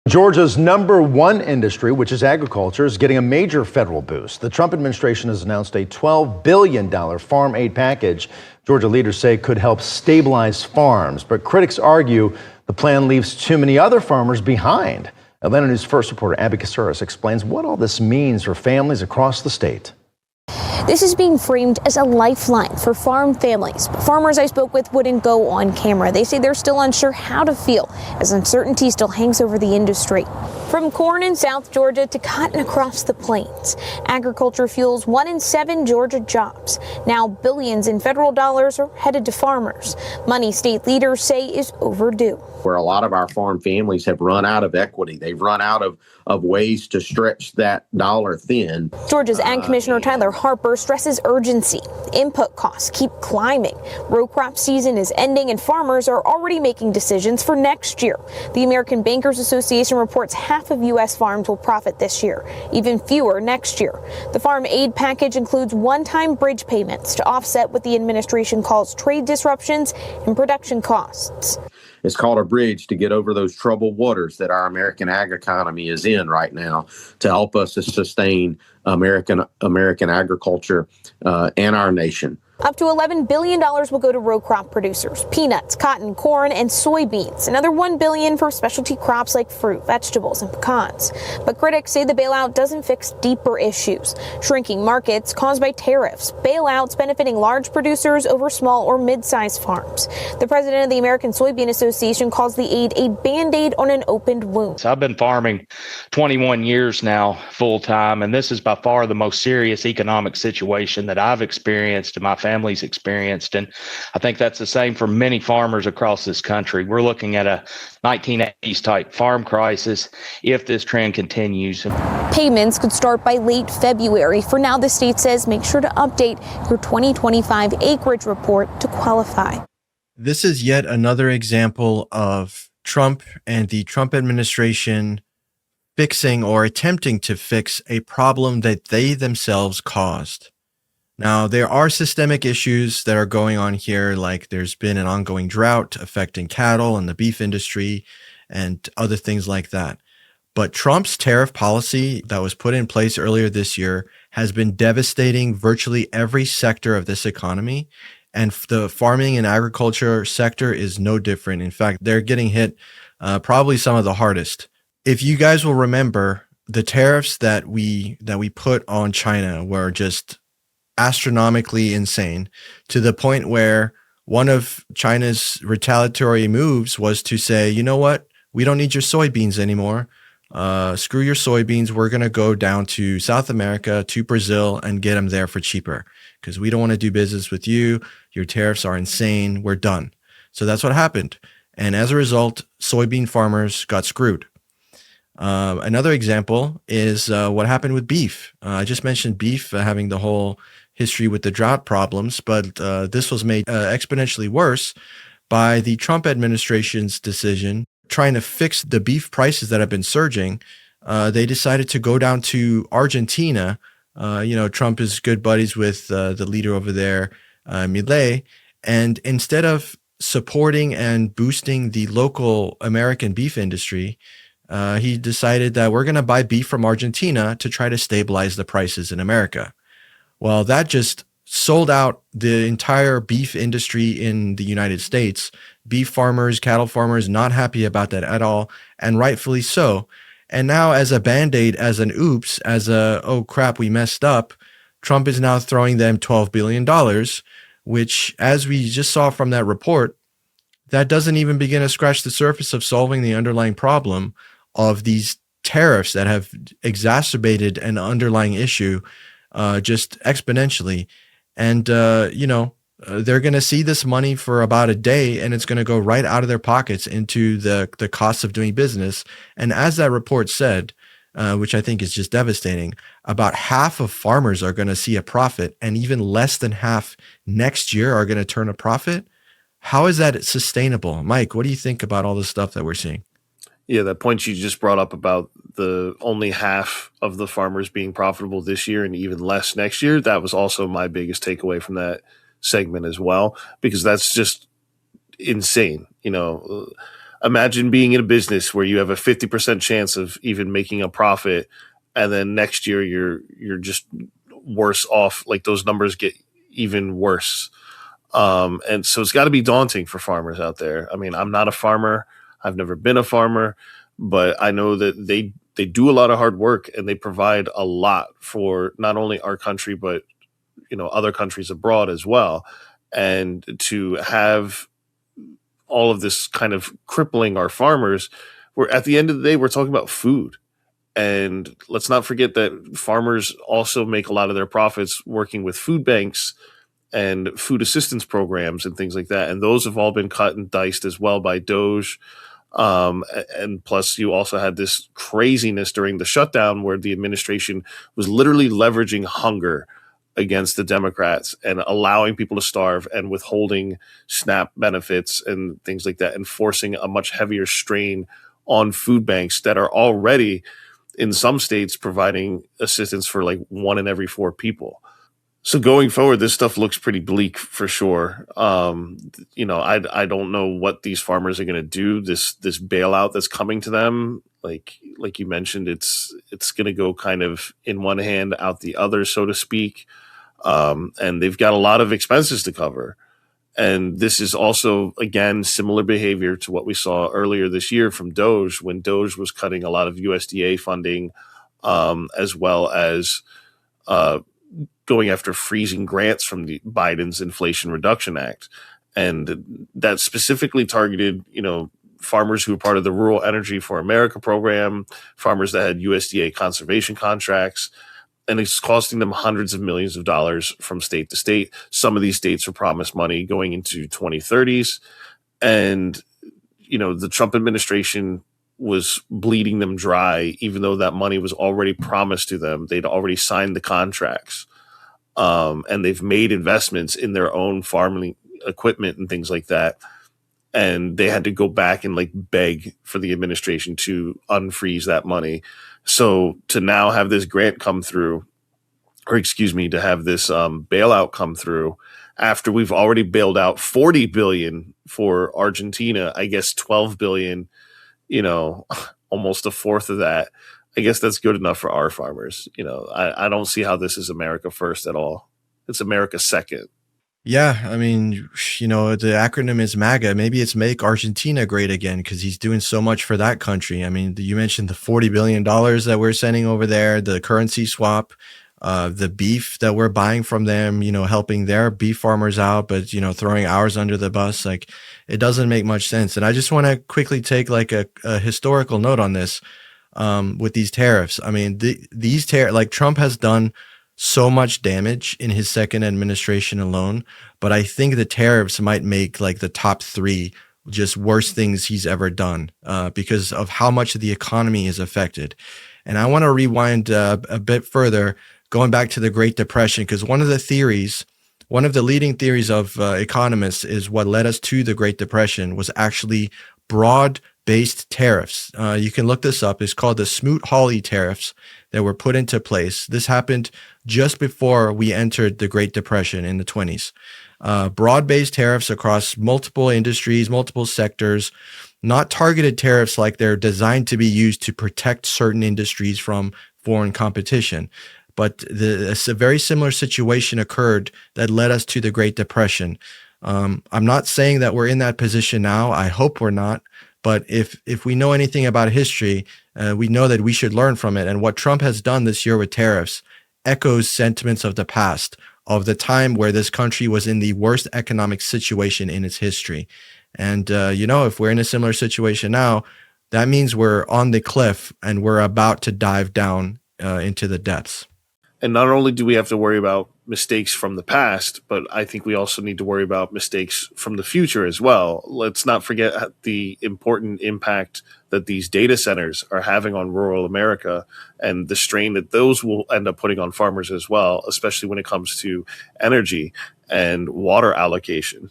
Georgia's number one industry, which is agriculture, is getting a major federal boost. The Trump administration has announced a $12 billion farm aid package Georgia leaders say could help stabilize farms. But critics argue the plan leaves too many other farmers behind. Atlanta News First reporter Abby Caceres explains what all this means for families across the state. This is being framed as a lifeline for farm families. But farmers I spoke with wouldn't go on camera. They say they're still unsure how to feel as uncertainty still hangs over the industry. From corn in South Georgia to cotton across the plains, agriculture fuels 1 in 7 Georgia jobs. Now billions in federal dollars are headed to farmers. Money state leaders say is overdue. Where a lot of our farm families have run out of equity. They've run out of ways to stretch that dollar thin. Georgia's Ag Commissioner Tyler Harper stresses urgency. Input costs keep climbing. Row crop season is ending and farmers are already making decisions for next year. The American Bankers Association reports half of U.S. farms will profit this year, even fewer next year. The farm aid package includes one-time bridge payments to offset what the administration calls trade disruptions and production costs. It's called a bridge to get over those troubled waters that our American ag economy is in right now to help us to sustain American agriculture and our nation. Up to $11 billion will go to row crop producers, peanuts, cotton, corn, and soybeans. Another $1 billion for specialty crops like fruit, vegetables, and pecans. But critics say the bailout doesn't fix deeper issues. Shrinking markets caused by tariffs, bailouts benefiting large producers over small or mid-sized farms. The president of the American Soybean Association calls the aid a Band-Aid on an opened wound. I've been farming 21 years now full time, and this is by far the most serious economic situation that I've experienced and my family's experienced. And I think that's the same for many farmers across this country. We're looking at a 1980s type farm crisis if this trend continues. Payments could start by late February. For now, the state says make sure to update your 2025 acreage report to qualify. This is yet another example of Trump and the Trump administration fixing or attempting to fix a problem that they themselves caused. Now, there are systemic issues that are going on here, like there's been an ongoing drought affecting cattle and the beef industry and other things like that. But Trump's tariff policy that was put in place earlier this year has been devastating virtually every sector of this economy. And the farming and agriculture sector is no different. In fact, they're getting hit probably some of the hardest. If you guys will remember, the tariffs that we put on China were just astronomically insane, to the point where one of China's retaliatory moves was to say, you know what, we don't need your soybeans anymore. Screw your soybeans. We're going to go down to South America, to Brazil, and get them there for cheaper because we don't want to do business with you. Your tariffs are insane. We're done. So that's what happened. And as a result, soybean farmers got screwed. Another example is what happened with beef. I just mentioned beef having the whole history with the drought problems, but this was made exponentially worse by the Trump administration's decision trying to fix the beef prices that have been surging. They decided to go down to Argentina. Trump is good buddies with the leader over there, Milei, and instead of supporting and boosting the local American beef industry, he decided that we're going to buy beef from Argentina to try to stabilize the prices in America. Well, that just sold out the entire beef industry in the United States. Beef farmers, cattle farmers, not happy about that at all, and rightfully so. And now as a Band-Aid, as an oops, as a, oh crap, we messed up, Trump is now throwing them $12 billion, which, as we just saw from that report, that doesn't even begin to scratch the surface of solving the underlying problem of these tariffs that have exacerbated an underlying issue just exponentially. And, they're going to see this money for about a day, and it's going to go right out of their pockets into the costs of doing business. And as that report said, which I think is just devastating, about half of farmers are going to see a profit, and even less than half next year are going to turn a profit. How is that sustainable? Mike, what do you think about all the stuff that we're seeing? Yeah, that point you just brought up about the only half of the farmers being profitable this year and even less next year, that was also my biggest takeaway from that segment as well, because that's just insane. imagine being in a business where you have a 50% chance of even making a profit, and then next year you're just worse off. Like, those numbers get even worse. And so it's got to be daunting for farmers out there. I mean, I'm not a farmer. I've never been a farmer, but I know that they do a lot of hard work, and they provide a lot for not only our country, but, other countries abroad as well. And to have all of this kind of crippling our farmers, we're at the end of the day, we're talking about food. And let's not forget that farmers also make a lot of their profits working with food banks and food assistance programs and things like that. And those have all been cut and diced as well by DOGE. And plus, you also had this craziness during the shutdown where the administration was literally leveraging hunger against the Democrats and allowing people to starve and withholding SNAP benefits and things like that, and forcing a much heavier strain on food banks that are already in some states providing assistance for like 1 in every 4 people. So going forward, this stuff looks pretty bleak for sure. I don't know what these farmers are going to do. This bailout that's coming to them, like you mentioned, it's going to go kind of in one hand out the other, so to speak. And they've got a lot of expenses to cover. And this is also, again, similar behavior to what we saw earlier this year from DOGE, when DOGE was cutting a lot of USDA funding, as well as going after freezing grants from the Biden's Inflation Reduction Act. And that specifically targeted, farmers who were part of the Rural Energy for America program, farmers that had USDA conservation contracts, and it's costing them hundreds of millions of dollars from state to state. Some of these states were promised money going into 2030s. And, the Trump administration was bleeding them dry, even though that money was already promised to them. They'd already signed the contracts. And they've made investments in their own farming equipment and things like that. And they had to go back and beg for the administration to unfreeze that money. So to now have this grant come through, to have this bailout come through after we've already bailed out $40 billion for Argentina, I guess $12 billion, almost a fourth of that. I guess that's good enough for our farmers. I don't see how this is America first at all. It's America second. Yeah, I mean, the acronym is MAGA. Maybe it's Make Argentina Great Again, because he's doing so much for that country. I mean, you mentioned the $40 billion that we're sending over there, the currency swap, the beef that we're buying from them, helping their beef farmers out, but, throwing ours under the bus. It doesn't make much sense. And I just want to quickly take a historical note on this with these tariffs. I mean, these tariffs, Trump has done so much damage in his second administration alone, but I think the tariffs might make the top 3 just worst things he's ever done because of how much the economy is affected. And I want to rewind a bit further, going back to the Great Depression, because one of the leading theories of economists is what led us to the Great Depression was actually broad-based tariffs. You can look this up. It's called the Smoot-Hawley tariffs that were put into place. This happened just before we entered the Great Depression in the 20s. Broad-based tariffs across multiple industries, multiple sectors, not targeted tariffs like they're designed to be used to protect certain industries from foreign competition. But a very similar situation occurred that led us to the Great Depression. I'm not saying that we're in that position now. I hope we're not. But if we know anything about history, we know that we should learn from it. And what Trump has done this year with tariffs echoes sentiments of the past, of the time where this country was in the worst economic situation in its history. And, if we're in a similar situation now, that means we're on the cliff and we're about to dive down into the depths. And not only do we have to worry about mistakes from the past, but I think we also need to worry about mistakes from the future as well. Let's not forget the important impact that these data centers are having on rural America and the strain that those will end up putting on farmers as well, especially when it comes to energy and water allocation.